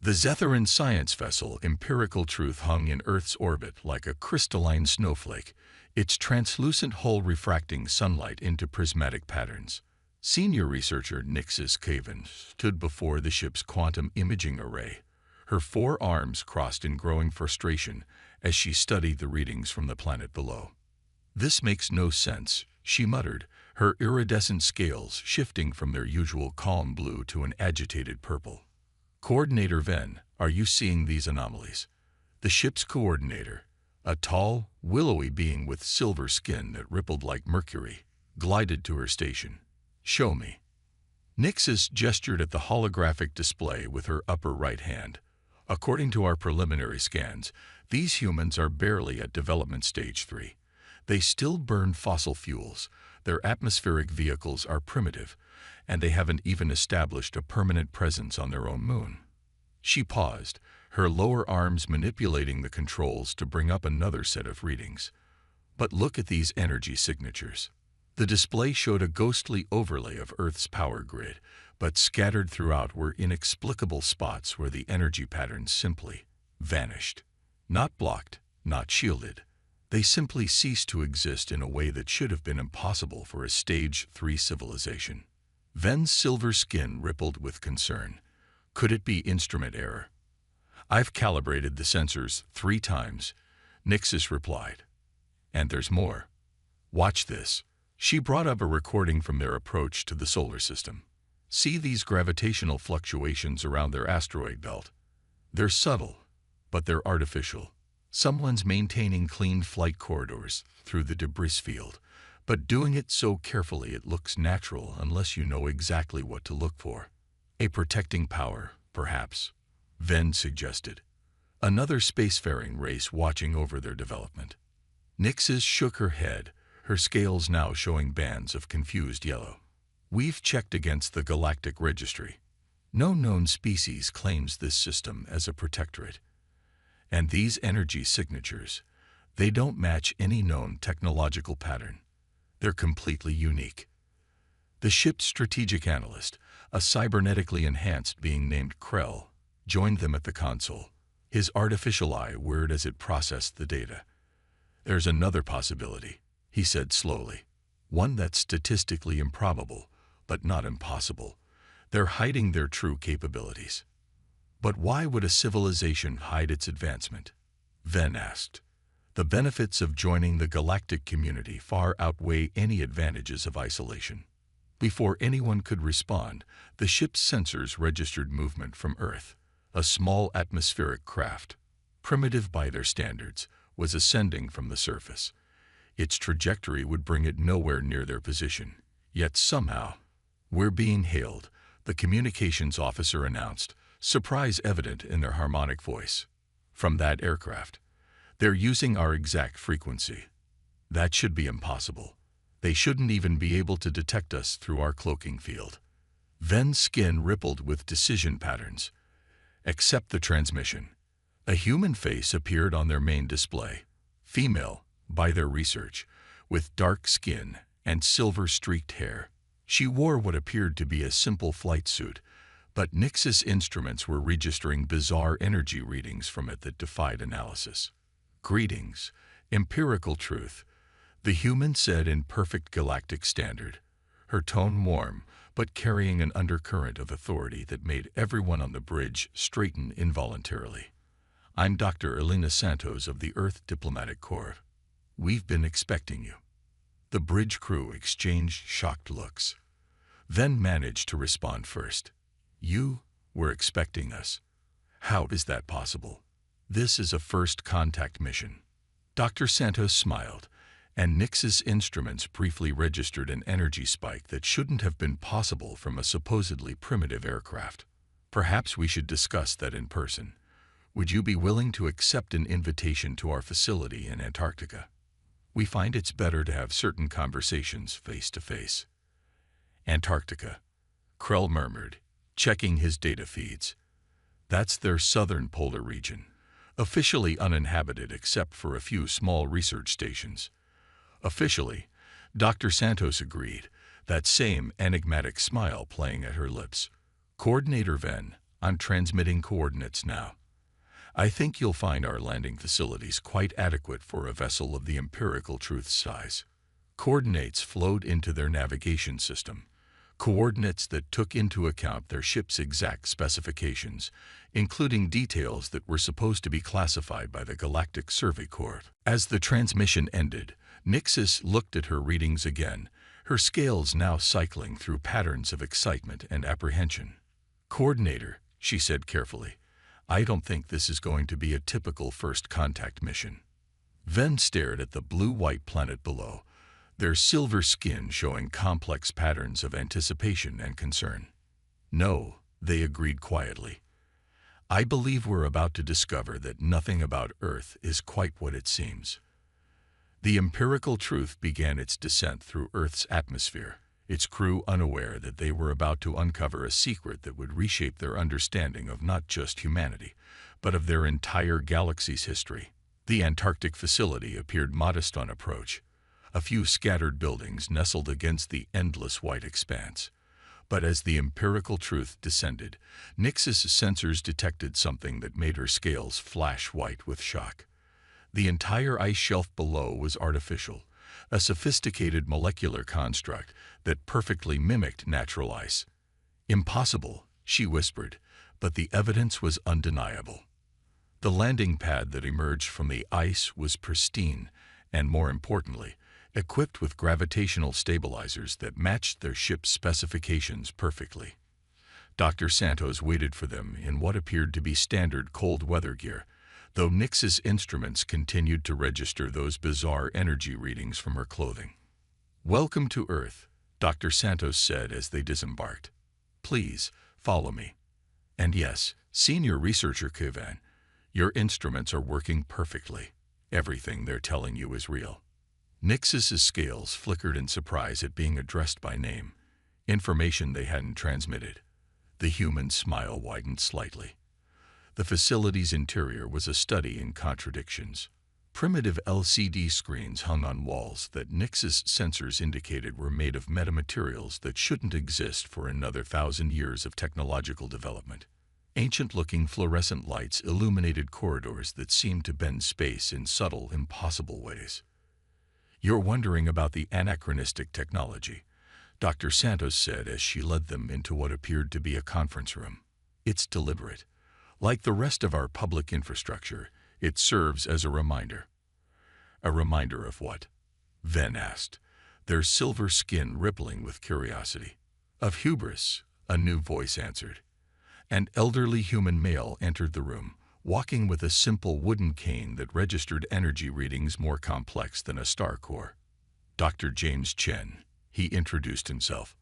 The Zetheran science vessel Empirical Truth hung in Earth's orbit like a crystalline snowflake, its translucent hull refracting sunlight into prismatic patterns. Senior researcher Nixis Caven stood before the ship's quantum imaging array, her four arms crossed in growing frustration as she studied the readings from the planet below. "This makes no sense," she muttered, her iridescent scales shifting from their usual calm blue to an agitated purple. "Coordinator Ven, are you seeing these anomalies?" The ship's coordinator, a tall, willowy being with silver skin that rippled like mercury, glided to her station. "Show me." Nixis gestured at the holographic display with her upper right hand. "According to our preliminary scans, these humans are barely at development stage 3. They still burn fossil fuels, their atmospheric vehicles are primitive, and they haven't even established a permanent presence on their own moon." She paused, her lower arms manipulating the controls to bring up another set of readings. "But look at these energy signatures." The display showed a ghostly overlay of Earth's power grid, but scattered throughout were inexplicable spots where the energy patterns simply vanished. Not blocked, not shielded. They simply ceased to exist in a way that should have been impossible for a Stage 3 civilization. Ven's silver skin rippled with concern. Could it be instrument error? "I've calibrated the sensors 3 times, Nixis replied. "And there's more. Watch this." She brought up a recording from their approach to the solar system. "See these gravitational fluctuations around their asteroid belt? They're subtle, but they're artificial. Someone's maintaining clean flight corridors through the debris field, but doing it so carefully it looks natural unless you know exactly what to look for. A protecting power, perhaps," Ven suggested. "Another spacefaring race watching over their development." Nixis shook her head, her scales now showing bands of confused yellow. "We've checked against the galactic registry. No known species claims this system as a protectorate. And these energy signatures, they don't match any known technological pattern. They're completely unique." The ship's strategic analyst, a cybernetically enhanced being named Krell, joined them at the console, his artificial eye whirred as it processed the data. "There's another possibility," he said slowly. "One that's statistically improbable, but not impossible. They're hiding their true capabilities." "But why would a civilization hide its advancement?" Ven asked. "The benefits of joining the galactic community far outweigh any advantages of isolation." Before anyone could respond, the ship's sensors registered movement from Earth. A small atmospheric craft, primitive by their standards, was ascending from the surface. Its trajectory would bring it nowhere near their position. Yet somehow, "We're being hailed," the communications officer announced, surprise evident in their harmonic voice. "From that aircraft. They're using our exact frequency. That should be impossible. They shouldn't even be able to detect us through our cloaking field." Ven's skin rippled with decision patterns. "Accept the transmission." A human face appeared on their main display. Female, by their research, with dark skin and silver-streaked hair. She wore what appeared to be a simple flight suit, but Nixis instruments were registering bizarre energy readings from it that defied analysis. "Greetings, Empirical Truth," the human said in perfect galactic standard, her tone warm, but carrying an undercurrent of authority that made everyone on the bridge straighten involuntarily. "I'm Dr. Elena Santos of the Earth Diplomatic Corps. We've been expecting you." The bridge crew exchanged shocked looks. Then managed to respond first. "You were expecting us? How is that possible? This is a first contact mission." Dr. Santos smiled, and Nixis instruments briefly registered an energy spike that shouldn't have been possible from a supposedly primitive aircraft. "Perhaps we should discuss that in person. Would you be willing to accept an invitation to our facility in Antarctica? We find it's better to have certain conversations face to face." "Antarctica," Krell murmured, checking his data feeds. "That's their southern polar region, officially uninhabited except for a few small research stations." "Officially," Dr. Santos agreed, that same enigmatic smile playing at her lips. "Coordinator Ven, I'm transmitting coordinates now. I think you'll find our landing facilities quite adequate for a vessel of the empirical truth size. Coordinates flowed into their navigation system, coordinates that took into account their ship's exact specifications, including details that were supposed to be classified by the Galactic Survey Corps. As the transmission ended, Nixis looked at her readings again, her scales now cycling through patterns of excitement and apprehension. "Coordinator," she said carefully, "I don't think this is going to be a typical first contact mission." Ven stared at the blue-white planet below, their silver skin showing complex patterns of anticipation and concern. "No," they agreed quietly. "I believe we're about to discover that nothing about Earth is quite what it seems." The empirical truth began its descent through Earth's atmosphere, its crew unaware that they were about to uncover a secret that would reshape their understanding of not just humanity, but of their entire galaxy's history. The Antarctic facility appeared modest on approach, a few scattered buildings nestled against the endless white expanse. But as the empirical truth descended, Nix's sensors detected something that made her scales flash white with shock. The entire ice shelf below was artificial, a sophisticated molecular construct that perfectly mimicked natural ice. "Impossible," she whispered, but the evidence was undeniable. The landing pad that emerged from the ice was pristine, and more importantly, equipped with gravitational stabilizers that matched their ship's specifications perfectly. Dr. Santos waited for them in what appeared to be standard cold weather gear, though Nix's instruments continued to register those bizarre energy readings from her clothing. "Welcome to Earth," Dr. Santos said as they disembarked. "Please, follow me. And yes, senior researcher Kivan, your instruments are working perfectly. Everything they're telling you is real." Nix's scales flickered in surprise at being addressed by name, information they hadn't transmitted. The human smile widened slightly. The facility's interior was a study in contradictions. Primitive LCD screens hung on walls that Nix's sensors indicated were made of metamaterials that shouldn't exist for another 1,000 years of technological development. Ancient-looking fluorescent lights illuminated corridors that seemed to bend space in subtle, impossible ways. "You're wondering about the anachronistic technology," Dr. Santos said as she led them into what appeared to be a conference room. "It's deliberate. Like the rest of our public infrastructure, it serves as a reminder." "A reminder of what?" Ven asked, their silver skin rippling with curiosity. "Of hubris," a new voice answered. An elderly human male entered the room, walking with a simple wooden cane that registered energy readings more complex than a star core. "Dr. James Chen," he introduced himself.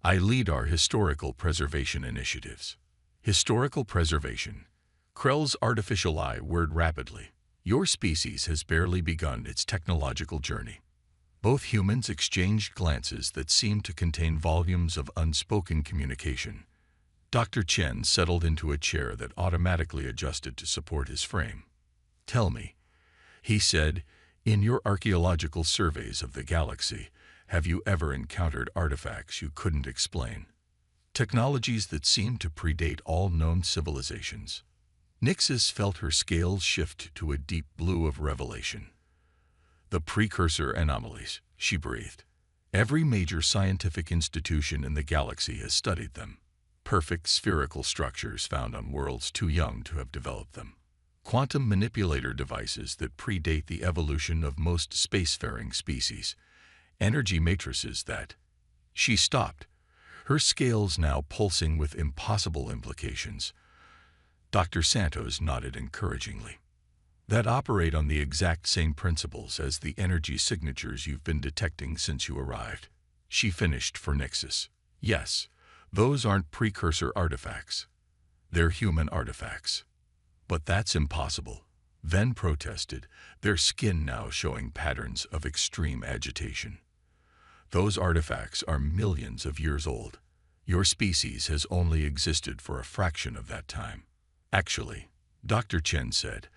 "I lead our historical preservation initiatives." "Historical preservation." Krell's artificial eye whirred rapidly. "Your species has barely begun its technological journey." Both humans exchanged glances that seemed to contain volumes of unspoken communication. Dr. Chen settled into a chair that automatically adjusted to support his frame. "Tell me," he said, "in your archaeological surveys of the galaxy, have you ever encountered artifacts you couldn't explain? Technologies that seemed to predate all known civilizations?" Nixis felt her scales shift to a deep blue of revelation. "The precursor anomalies," she breathed. "Every major scientific institution in the galaxy has studied them. Perfect spherical structures found on worlds too young to have developed them. Quantum manipulator devices that predate the evolution of most spacefaring species. Energy matrices that—" She stopped, her scales now pulsing with impossible implications. Dr. Santos nodded encouragingly. "That operate on the exact same principles as the energy signatures you've been detecting since you arrived." She finished for Nixis. "Yes. Those aren't precursor artifacts. They're human artifacts." "But that's impossible," Ven protested, their skin now showing patterns of extreme agitation. "Those artifacts are millions of years old. Your species has only existed for a fraction of that time." "Actually," Dr. Chen said,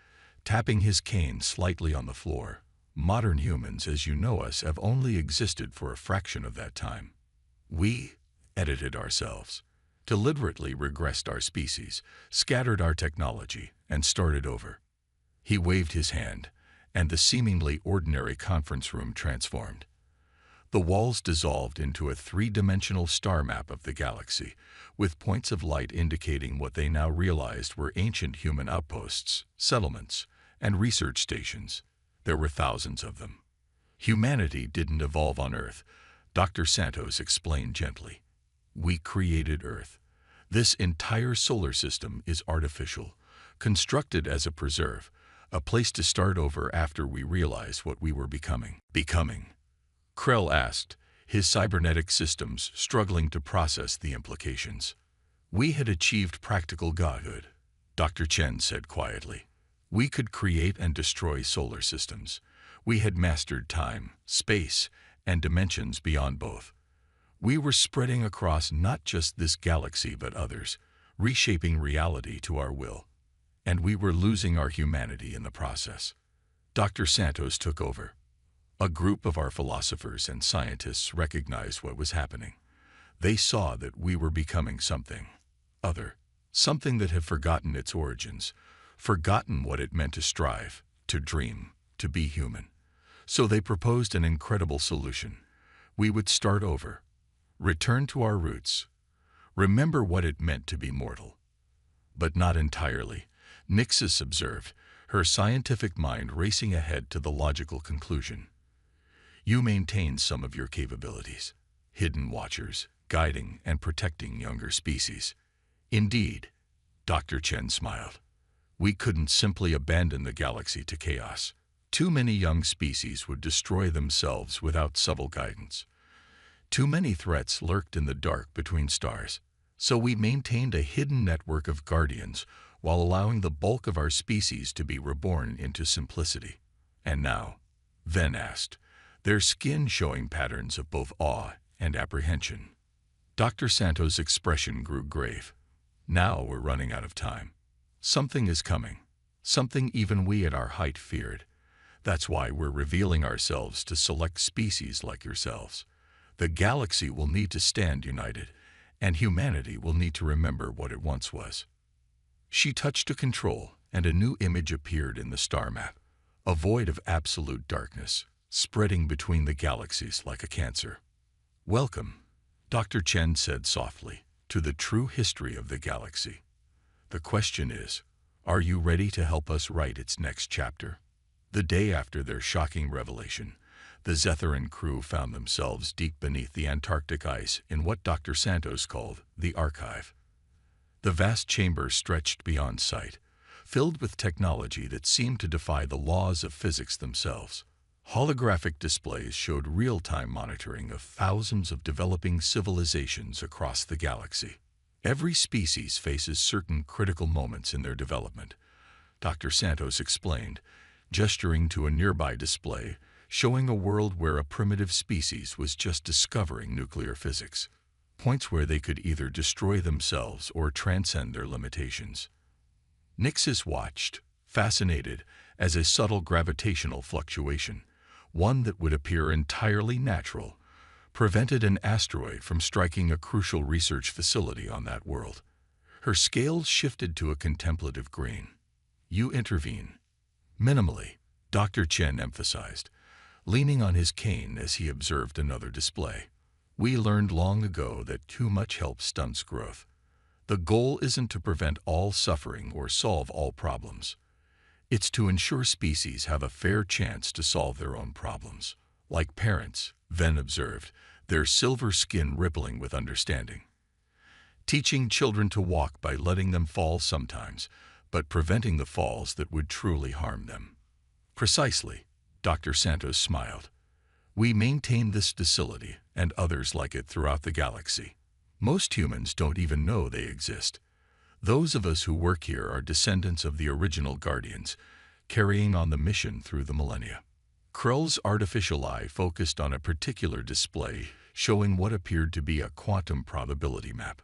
tapping his cane slightly on the floor, "modern humans as you know us have only existed for a fraction of that time. We edited ourselves." deliberately regressed our species, scattered our technology, and started over. He waved his hand, and the seemingly ordinary conference room transformed. The walls dissolved into a three-dimensional star map of the galaxy, with points of light indicating what they now realized were ancient human outposts, settlements, and research stations. There were thousands of them. Humanity didn't evolve on Earth, Dr. Santos explained gently. We created Earth. This entire solar system is artificial, constructed as a preserve, a place to start over after we realize what we were becoming. Krell asked, his cybernetic systems struggling to process the implications. We had achieved practical godhood, Dr. Chen said quietly. We could create and destroy solar systems. We had mastered time, space, and dimensions beyond both. We were spreading across not just this galaxy but others, reshaping reality to our will. And we were losing our humanity in the process. Dr. Santos took over. A group of our philosophers and scientists recognized what was happening. They saw that we were becoming something other, something that had forgotten its origins, forgotten what it meant to strive, to dream, to be human. So they proposed an incredible solution. We would start over, return to our roots, remember what it meant to be mortal. But not entirely, Nixis observed, her scientific mind racing ahead to the logical conclusion. You maintain some of your capabilities, hidden watchers, guiding and protecting younger species. Indeed, Dr. Chen smiled. We couldn't simply abandon the galaxy to chaos. Too many young species would destroy themselves without subtle guidance. Too many threats lurked in the dark between stars. So we maintained a hidden network of guardians while allowing the bulk of our species to be reborn into simplicity. And now, Ven asked, their skin showing patterns of both awe and apprehension. Dr. Santos' expression grew grave. Now we're running out of time. Something is coming. Something even we at our height feared. That's why we're revealing ourselves to select species like yourselves. The galaxy will need to stand united, and humanity will need to remember what it once was. She touched a control, and a new image appeared in the star map, a void of absolute darkness, spreading between the galaxies like a cancer. Welcome, Dr. Chen said softly, to the true history of the galaxy. The question is, are you ready to help us write its next chapter? The day after their shocking revelation, the Zetheran crew found themselves deep beneath the Antarctic ice in what Dr. Santos called the archive. The vast chamber stretched beyond sight, filled with technology that seemed to defy the laws of physics themselves. Holographic displays showed real-time monitoring of thousands of developing civilizations across the galaxy. Every species faces certain critical moments in their development, Dr. Santos explained, gesturing to a nearby display showing a world where a primitive species was just discovering nuclear physics, points where they could either destroy themselves or transcend their limitations. Nixis watched, fascinated, as a subtle gravitational fluctuation, one that would appear entirely natural, prevented an asteroid from striking a crucial research facility on that world. Her scales shifted to a contemplative green. You intervene. Minimally, Dr. Chen emphasized, leaning on his cane as he observed another display. We learned long ago that too much help stunts growth. The goal isn't to prevent all suffering or solve all problems. It's to ensure species have a fair chance to solve their own problems. Like parents, Ven observed, their silver skin rippling with understanding. Teaching children to walk by letting them fall sometimes, but preventing the falls that would truly harm them. Precisely, Dr. Santos smiled. We maintain this facility and others like it throughout the galaxy. Most humans don't even know they exist. Those of us who work here are descendants of the original Guardians, carrying on the mission through the millennia. Krell's artificial eye focused on a particular display showing what appeared to be a quantum probability map.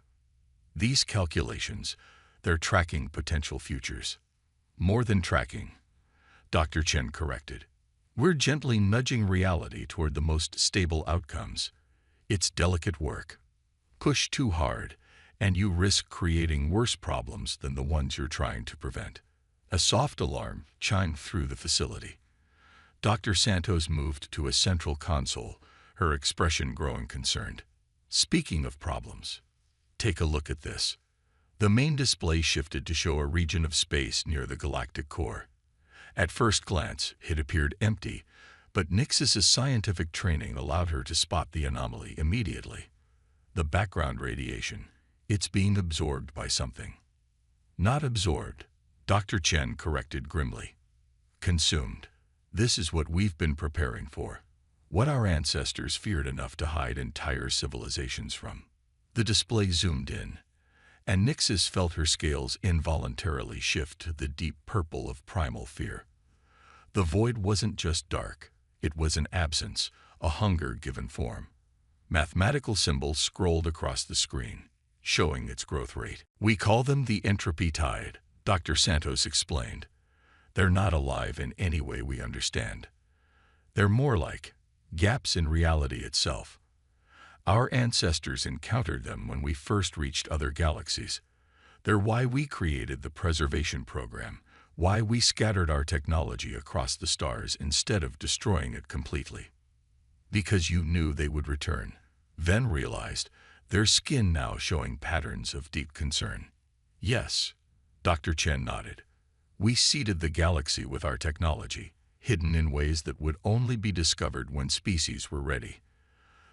These calculations, they're tracking potential futures. More than tracking, Dr. Chen corrected. We're gently nudging reality toward the most stable outcomes. It's delicate work. Push too hard, and you risk creating worse problems than the ones you're trying to prevent. A soft alarm chimed through the facility. Dr. Santos moved to a central console, her expression growing concerned. Speaking of problems, take a look at this. The main display shifted to show a region of space near the galactic core. At first glance, it appeared empty, but Nix's scientific training allowed her to spot the anomaly immediately. The background radiation. It's being absorbed by something. Not absorbed, Dr. Chen corrected grimly. Consumed. This is what we've been preparing for. What our ancestors feared enough to hide entire civilizations from. The display zoomed in, and Nixis felt her scales involuntarily shift to the deep purple of primal fear. The void wasn't just dark. It was an absence, a hunger given form. Mathematical symbols scrolled across the screen, showing its growth rate. We call them the entropy tide, Dr. Santos explained. They're not alive in any way we understand. They're more like gaps in reality itself. Our ancestors encountered them when we first reached other galaxies. They're why we created the preservation program, why we scattered our technology across the stars instead of destroying it completely. Because you knew they would return. Ven realized, their skin now showing patterns of deep concern. Yes, Dr. Chen nodded. We seeded the galaxy with our technology, hidden in ways that would only be discovered when species were ready.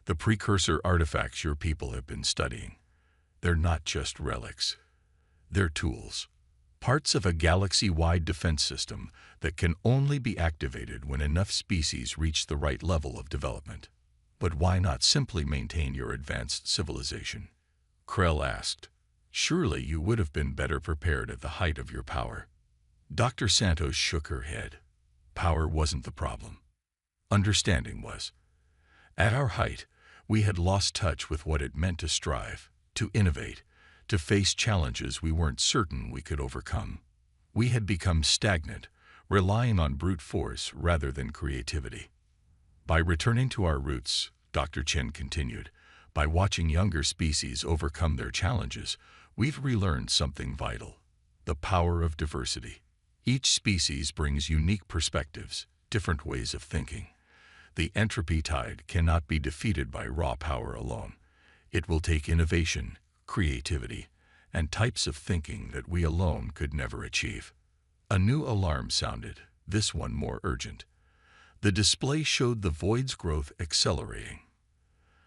The precursor artifacts your people have been studying. They're not just relics. They're tools. Parts of a galaxy-wide defense system that can only be activated when enough species reach the right level of development. But why not simply maintain your advanced civilization? Krell asked. Surely you would have been better prepared at the height of your power. Dr. Santos shook her head. Power wasn't the problem. Understanding was. At our height, we had lost touch with what it meant to strive, to innovate, to face challenges we weren't certain we could overcome. We had become stagnant, relying on brute force rather than creativity. By returning to our roots, Dr. Chen continued, by watching younger species overcome their challenges, we've relearned something vital: the power of diversity. Each species brings unique perspectives, different ways of thinking. The entropy tide cannot be defeated by raw power alone. It will take innovation, creativity, and types of thinking that we alone could never achieve. A new alarm sounded, this one more urgent. The display showed the void's growth accelerating.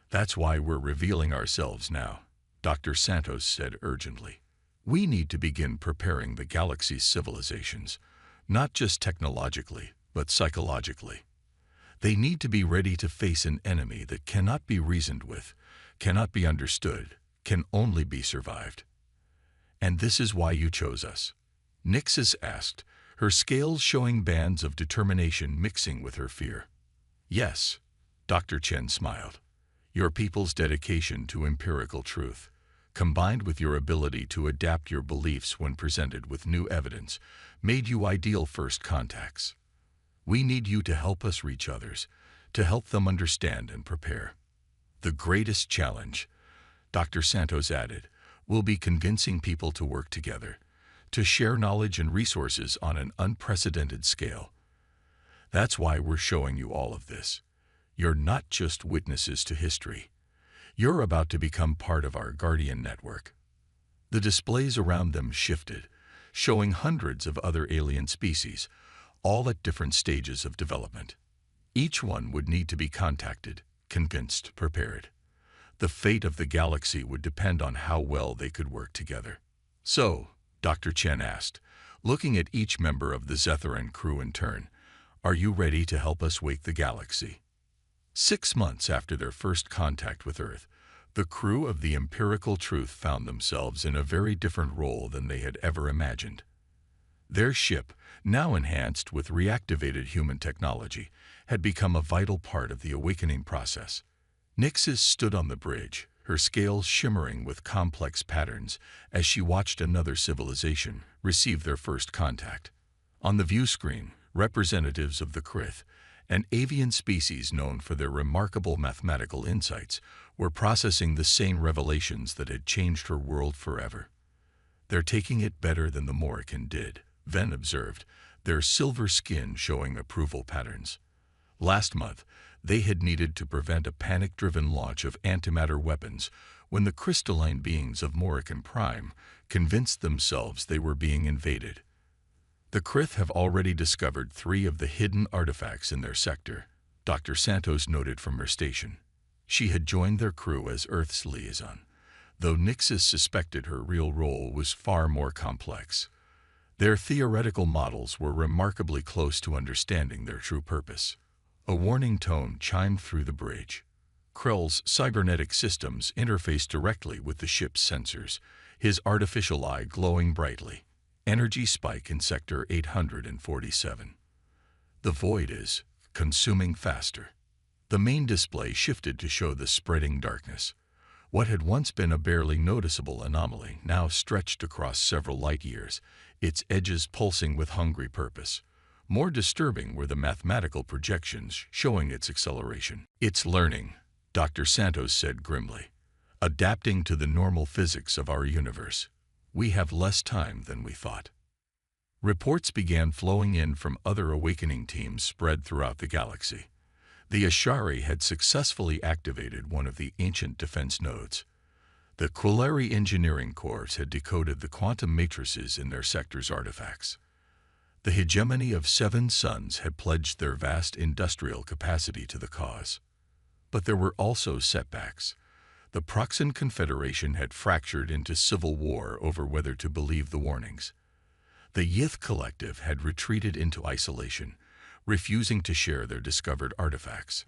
That's why we're revealing ourselves now, Dr. Santos said urgently. We need to begin preparing the galaxy's civilizations, not just technologically, but psychologically. They need to be ready to face an enemy that cannot be reasoned with, cannot be understood, can only be survived. And this is why you chose us. Nixis asked, her scales showing bands of determination mixing with her fear. Yes, Dr. Chen smiled. Your people's dedication to empirical truth, combined with your ability to adapt your beliefs when presented with new evidence, made you ideal first contacts. We need you to help us reach others, to help them understand and prepare. The greatest challenge, Dr. Santos added, will be convincing people to work together, to share knowledge and resources on an unprecedented scale. That's why we're showing you all of this. You're not just witnesses to history. You're about to become part of our guardian network. The displays around them shifted, showing hundreds of other alien species, all at different stages of development. Each one would need to be contacted, convinced, prepared. The fate of the galaxy would depend on how well they could work together. So, Dr. Chen asked, looking at each member of the Zetheran crew in turn, are you ready to help us wake the galaxy? 6 months after their first contact with Earth, the crew of the Empirical Truth found themselves in a very different role than they had ever imagined. Their ship, now enhanced with reactivated human technology, had become a vital part of the awakening process. Nixis stood on the bridge, her scales shimmering with complex patterns as she watched another civilization receive their first contact. On the view screen, representatives of the Krith, An avian species known for their remarkable mathematical insights were processing the same revelations that had changed her world forever. "They're taking it better than the Morrican did," Venn observed, their silver skin showing approval patterns. Last month, they had needed to prevent a panic-driven launch of antimatter weapons when the crystalline beings of Morrican Prime convinced themselves they were being invaded. "The Krith have already discovered 3 of the hidden artifacts in their sector," Dr. Santos noted from her station. She had joined their crew as Earth's liaison, though Nixis suspected her real role was far more complex. Their theoretical models were remarkably close to understanding their true purpose. A warning tone chimed through the bridge. Krell's cybernetic systems interfaced directly with the ship's sensors, his artificial eye glowing brightly. "Energy spike in Sector 847. The void is consuming faster." The main display shifted to show the spreading darkness. What had once been a barely noticeable anomaly now stretched across several light years, its edges pulsing with hungry purpose. More disturbing were the mathematical projections showing its acceleration. "It's learning," Dr. Santos said grimly, "adapting to the normal physics of our universe. We have less time than we thought." Reports began flowing in from other awakening teams spread throughout the galaxy. The Ashari had successfully activated one of the ancient defense nodes. The Quilleri Engineering Corps had decoded the quantum matrices in their sector's artifacts. The hegemony of 7 suns had pledged their vast industrial capacity to the cause. But there were also setbacks. The Proxan Confederation had fractured into civil war over whether to believe the warnings. The Yith Collective had retreated into isolation, refusing to share their discovered artifacts.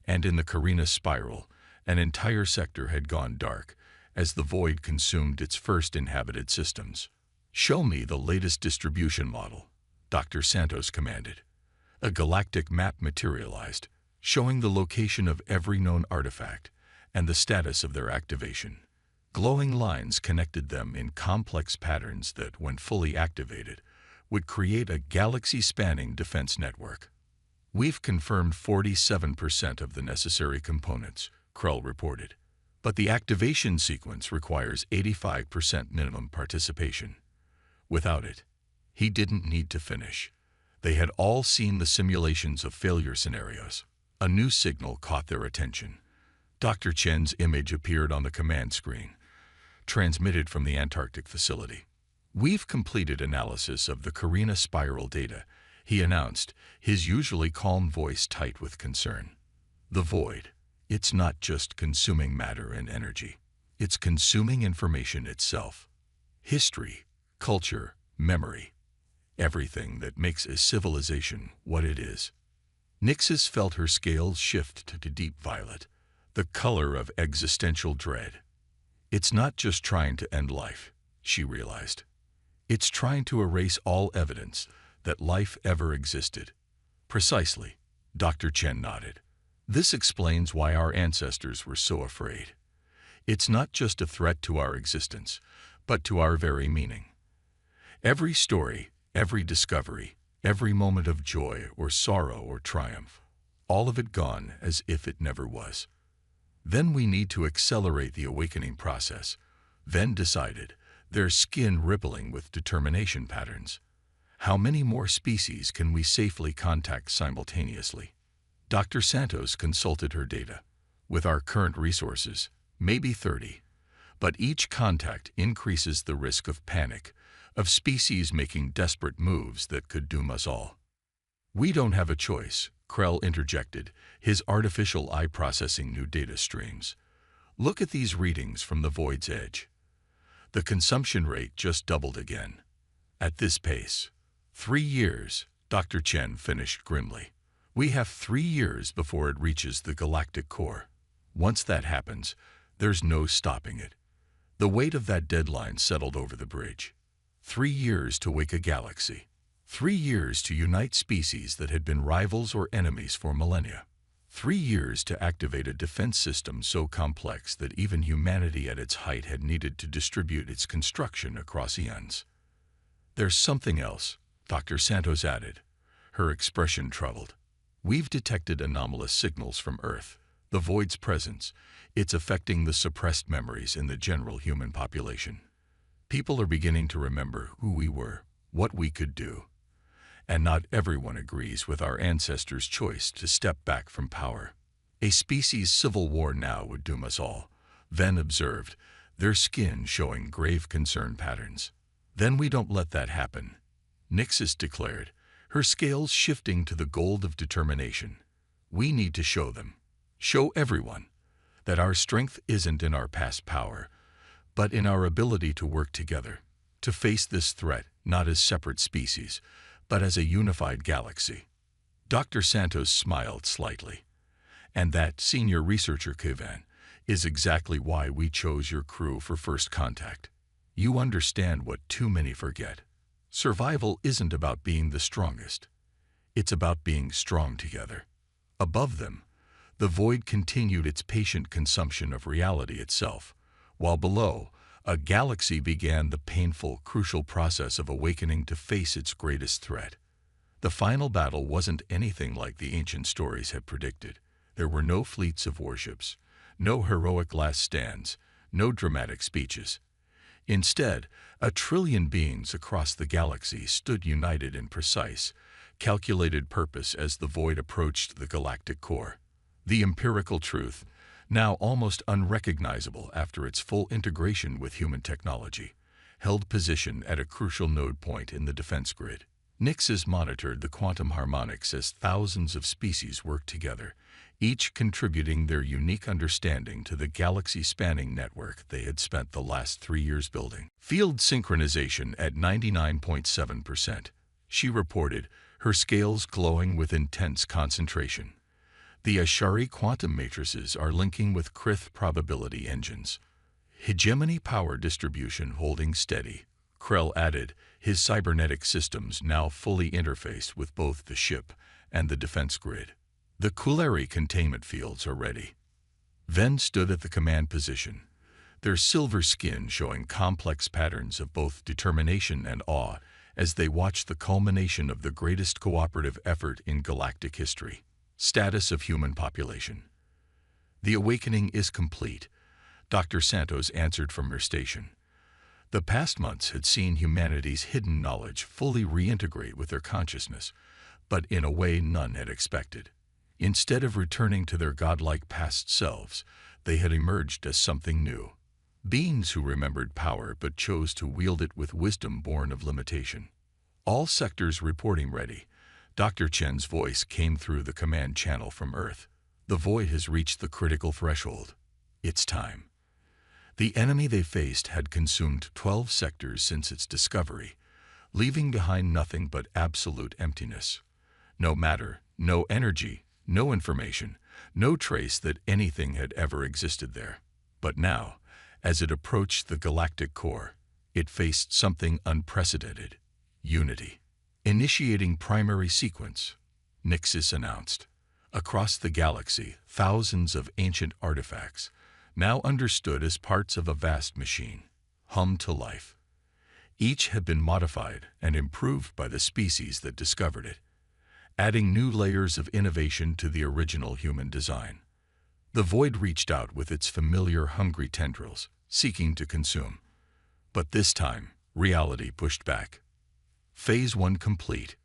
And in the Carina Spiral, an entire sector had gone dark as the void consumed its first inhabited systems. "Show me the latest distribution model," Dr. Santos commanded. A galactic map materialized, showing the location of every known artifact and the status of their activation. Glowing lines connected them in complex patterns that, when fully activated, would create a galaxy-spanning defense network. "We've confirmed 47% of the necessary components," Krell reported. "But the activation sequence requires 85% minimum participation. Without it, he didn't need to finish." They had all seen the simulations of failure scenarios. A new signal caught their attention. Dr. Chen's image appeared on the command screen, transmitted from the Antarctic facility. "We've completed analysis of the Carina Spiral data," he announced, his usually calm voice tight with concern. "The void, it's not just consuming matter and energy. It's consuming information itself. History, culture, memory. Everything that makes a civilization what it is." Nixis felt her scales shift to deep violet, the color of existential dread. "It's not just trying to end life," she realized. "It's trying to erase all evidence that life ever existed." "Precisely," Dr. Chen nodded. "This explains why our ancestors were so afraid. It's not just a threat to our existence, but to our very meaning. Every story, every discovery, every moment of joy or sorrow or triumph, all of it gone as if it never was. Then we need to accelerate the awakening process," Venn decided, their skin rippling with determination patterns. "How many more species can we safely contact simultaneously?" Dr. Santos consulted her data. "With our current resources, maybe 30. But each contact increases the risk of panic, of species making desperate moves that could doom us all." "We don't have a choice," Krell interjected, his artificial eye processing new data streams. "Look at these readings from the void's edge. The consumption rate just doubled again. At this pace, 3 years," Dr. Chen finished grimly. "We have 3 years before it reaches the galactic core. Once that happens, there's no stopping it." The weight of that deadline settled over the bridge. 3 years to wake a galaxy. 3 years to unite species that had been rivals or enemies for millennia. 3 years to activate a defense system so complex that even humanity at its height had needed to distribute its construction across eons. "There's something else," Dr. Santos added, her expression troubled. We've detected anomalous signals from Earth. The void's presence, it's affecting the suppressed memories in the general human population. People are beginning to remember who we were, what we could do. And not everyone agrees with our ancestors' choice to step back from power. A species civil war now would doom us all, Venn observed, their skin showing grave concern patterns. Then we don't let that happen, Nixis declared, her scales shifting to the gold of determination. We need to show them, show everyone, that our strength isn't in our past power, but in our ability to work together, to face this threat not as separate species, but as a unified galaxy. Dr. Santos smiled slightly. And that, senior researcher Kevin, is exactly why we chose your crew for first contact. You understand what too many forget. Survival isn't about being the strongest. It's about being strong together. Above them, the void continued its patient consumption of reality itself, while below, a galaxy began the painful, crucial process of awakening to face its greatest threat. The final battle wasn't anything like the ancient stories had predicted. There were no fleets of warships, no heroic last stands, no dramatic speeches. Instead, 1 trillion beings across the galaxy stood united in precise, calculated purpose as the void approached the galactic core. The empirical truth, now almost unrecognizable after its full integration with human technology, held position at a crucial node point in the defense grid. Nixis monitored the quantum harmonics as thousands of species worked together, each contributing their unique understanding to the galaxy-spanning network they had spent the last 3 years building. Field synchronization at 99.7%, she reported, her scales glowing with intense concentration. The Ashari quantum matrices are linking with Krith probability engines. Hegemony power distribution holding steady. Krell added, his cybernetic systems now fully interfaced with both the ship and the defense grid. The Kulari containment fields are ready. Venn stood at the command position, their silver skin showing complex patterns of both determination and awe as they watched the culmination of the greatest cooperative effort in galactic history. Status of human population. The awakening is complete, Dr. Santos answered from her station. The past months had seen humanity's hidden knowledge fully reintegrate with their consciousness, but in a way none had expected. Instead of returning to their godlike past selves, they had emerged as something new. Beings who remembered power but chose to wield it with wisdom born of limitation. All sectors reporting ready. Dr. Chen's voice came through the command channel from Earth. The void has reached the critical threshold. It's time. The enemy they faced had consumed 12 sectors since its discovery, leaving behind nothing but absolute emptiness. No matter, no energy, no information, no trace that anything had ever existed there. But now, as it approached the galactic core, it faced something unprecedented: unity. Initiating primary sequence, Nixis announced. Across the galaxy, thousands of ancient artifacts, now understood as parts of a vast machine, hummed to life. Each had been modified and improved by the species that discovered it, adding new layers of innovation to the original human design. The void reached out with its familiar hungry tendrils, seeking to consume. But this time, reality pushed back. Phase 1 complete,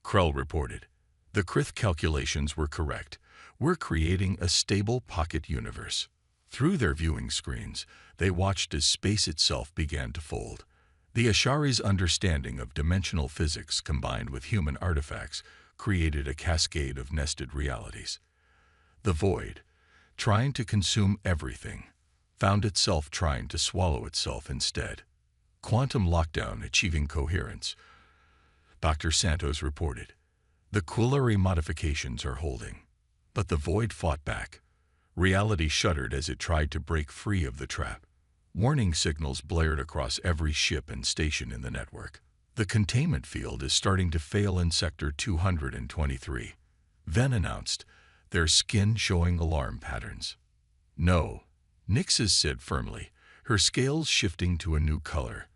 Krell reported. The Krith calculations were correct. We're creating a stable pocket universe. Through their viewing screens, they watched as space itself began to fold. The Ashari's understanding of dimensional physics combined with human artifacts created a cascade of nested realities. The void, trying to consume everything, found itself trying to swallow itself instead. Quantum lockdown achieving coherence, Dr. Santos reported. The Kulari modifications are holding, but the void fought back. Reality shuddered as it tried to break free of the trap. Warning signals blared across every ship and station in the network. The containment field is starting to fail in Sector 223. Venn announced, their skin showing alarm patterns. No, Nixis said firmly, her scales shifting to a new color,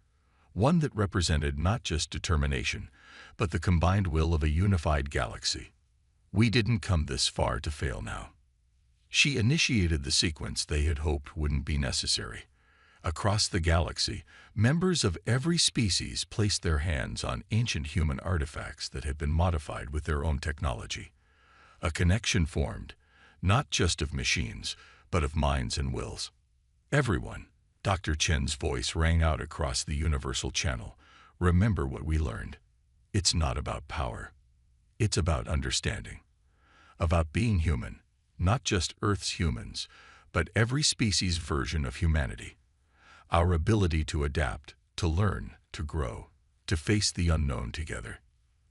one that represented not just determination, but the combined will of a unified galaxy. We didn't come this far to fail now. She initiated the sequence they had hoped wouldn't be necessary. Across the galaxy, members of every species placed their hands on ancient human artifacts that had been modified with their own technology. A connection formed, not just of machines, but of minds and wills. Everyone, Dr. Chen's voice rang out across the universal channel. Remember what we learned. It's not about power. It's about understanding. About being human, not just Earth's humans, but every species' version of humanity. Our ability to adapt, to learn, to grow, to face the unknown together.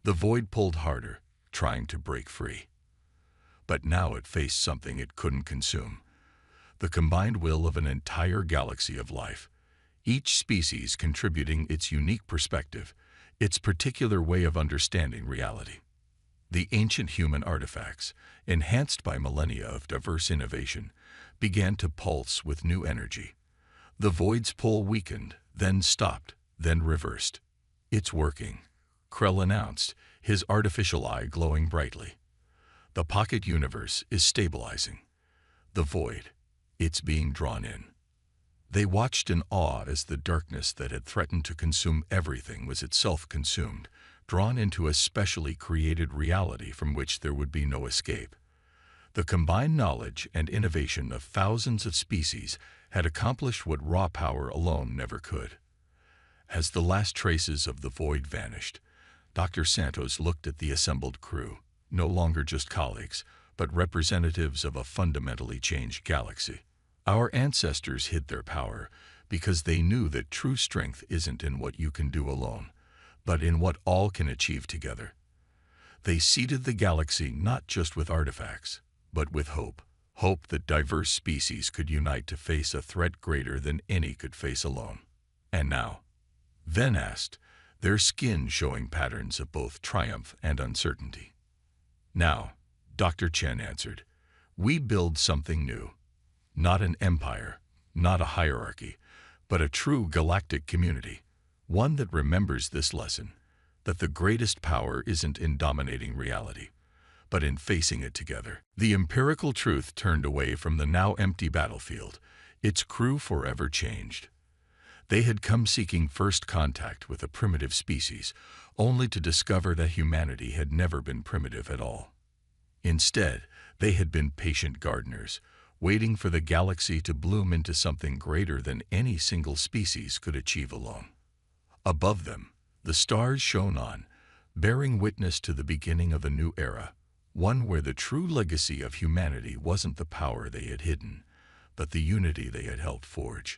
The void pulled harder, trying to break free. But now it faced something it couldn't consume. The combined will of an entire galaxy of life, each species contributing its unique perspective, its particular way of understanding reality. The ancient human artifacts, enhanced by millennia of diverse innovation, began to pulse with new energy. The void's pull weakened, then stopped, then reversed. It's working, Krell announced, his artificial eye glowing brightly. The pocket universe is stabilizing. The void, it's being drawn in. They watched in awe as the darkness that had threatened to consume everything was itself consumed, drawn into a specially created reality from which there would be no escape. The combined knowledge and innovation of thousands of species had accomplished what raw power alone never could. As the last traces of the void vanished, Dr. Santos looked at the assembled crew, no longer just colleagues, but representatives of a fundamentally changed galaxy. Our ancestors hid their power because they knew that true strength isn't in what you can do alone, but in what all can achieve together. They seeded the galaxy not just with artifacts, but with hope. Hope that diverse species could unite to face a threat greater than any could face alone. And now, then asked, their skin showing patterns of both triumph and uncertainty. Now, Dr. Chen answered, we build something new. Not an empire, not a hierarchy, but a true galactic community. One that remembers this lesson, that the greatest power isn't in dominating reality, but in facing it together. The empirical truth turned away from the now empty battlefield, its crew forever changed. They had come seeking first contact with a primitive species, only to discover that humanity had never been primitive at all. Instead, they had been patient gardeners, waiting for the galaxy to bloom into something greater than any single species could achieve alone. Above them, the stars shone on, bearing witness to the beginning of a new era, one where the true legacy of humanity wasn't the power they had hidden, but the unity they had helped forge.